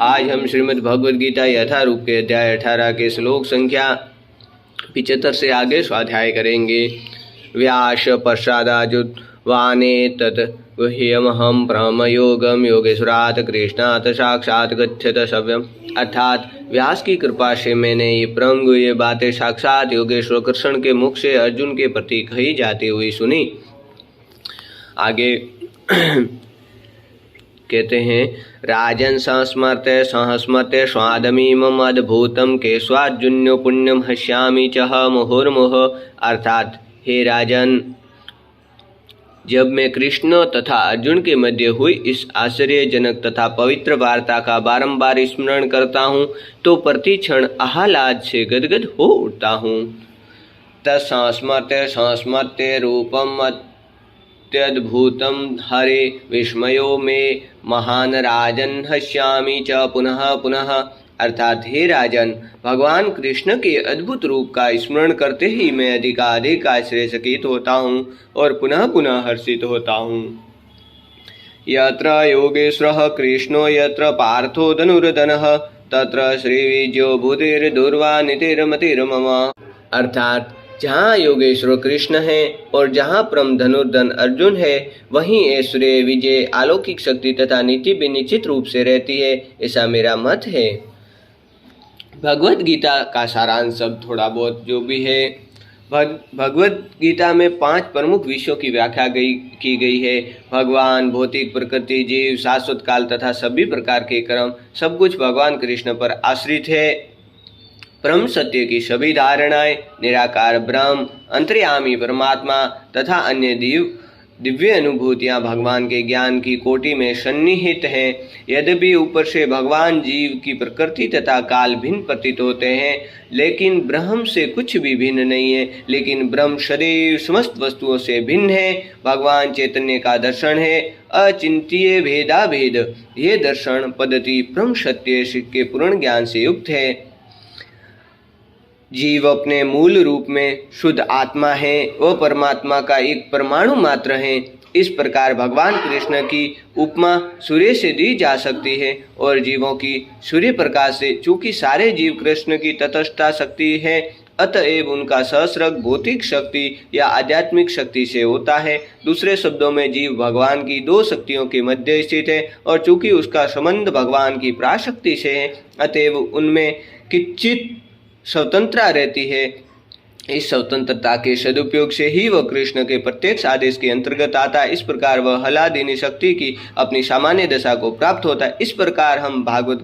आज हम श्रीमद् भगवद गीता यथारूप के अध्याय 18 के श्लोक संख्या 75 से आगे स्वाध्याय करेंगे। व्यास पश्चादाजुवाने तत् गुह्यमहं ब्रह्मयोगम योगेश्वरात् कृष्णात् साक्षात् गच्छत सव्यम। अर्थात व्यास की कृपा से मैंने ये ब्रह्म गुह्य बातें साक्षात योगेश्वर कृष्ण के मुख से अर्जुन के प्रति कही जाती हुई सुनी। आगे कहते हैं, राजन संस्मर्ते सहस्मर्ते स्वादमीमम अद्भुतम केशवार्जुन्यो पुण्यम हश्यामि चह मुहुर्मुह। अर्थात हे राजन, जब मैं कृष्ण तथा अर्जुन के मध्य हुई इस आश्चर्यजनक तथा पवित्र वार्ता का बारंबार स्मरण करता हूँ तो प्रति क्षण आह्लाद से गदगद हो उठता हूँ। तत्संस्मर्ते संस्मर्ते रूपम अत्यद्भुतम हरे विस्मयो में महान राजन हश्यामि च पुनः पुनः। अर्थात हे राजन, भगवान कृष्ण के अद्भुत रूप का स्मरण करते ही मैं अधिकाधिक आश्चर्यचकित होता हूँ और पुनः पुनः हर्षित होता हूँ। यत्र योगेश्वरः कृष्णो यत्र पार्थो धनुर्धनः तत्र श्रीविजयो भूतिर्दुर्वा नीतिर्मतिर्मम। अर्थात जहाँ योगेश्वर कृष्ण है और जहाँ परम धनुर्धन अर्जुन है, वहीं ऐश्वर्य विजय अलौकिक शक्ति तथा नीति भी निश्चित रूप से रहती है, ऐसा मेरा मत है। भगवत गीता का सारांश सब थोड़ा बहुत जो भी है, भगवत गीता में 5 प्रमुख विषयों की व्याख्या की गई है। भगवान, भौतिक प्रकृति, जीव, शाश्वत काल तथा सभी प्रकार के कर्म, सब कुछ भगवान कृष्ण पर आश्रित है। परम सत्य की सभी धारणाएं, निराकार ब्रह्म, अंतर्यामी परमात्मा तथा अन्य दिव्य अनुभूतियां भगवान के ज्ञान की कोटि में सन्निहित हैं। यद्यपि ऊपर से भगवान जीव की प्रकृति तथा काल भिन्न प्रतीत होते हैं, लेकिन ब्रह्म से कुछ भी भिन्न नहीं है। लेकिन ब्रह्म सदैव समस्त वस्तुओं से भिन्न है। भगवान चैतन्य का दर्शन है अचिंत्य भेदाभेद। ये दर्शन पद्धति परम सत्य के पूर्ण ज्ञान से युक्त है। जीव अपने मूल रूप में शुद्ध आत्मा है, वह परमात्मा का एक परमाणु मात्र है। इस प्रकार भगवान कृष्ण की उपमा सूर्य से दी जा सकती है और जीवों की सूर्य प्रकाश से। चूंकि सारे जीव कृष्ण की तटस्थता शक्ति है, अतएव उनका सहस्रक भौतिक शक्ति या आध्यात्मिक शक्ति से होता है। दूसरे शब्दों में जीव भगवान की 2 शक्तियों के मध्य स्थित है और चूंकि उसका संबंध भगवान की पराशक्ति से है, अतएव उनमें किंचित स्वतंत्रता रहती है। इस स्वतंत्रता के सदुपयोग से ही वह कृष्ण के प्रत्यक्ष आदेश के अंतर्गत आता है। इस प्रकार वह हला देनी शक्ति की अपनी सामान्य दशा को प्राप्त होता है। इस प्रकार हम भागवत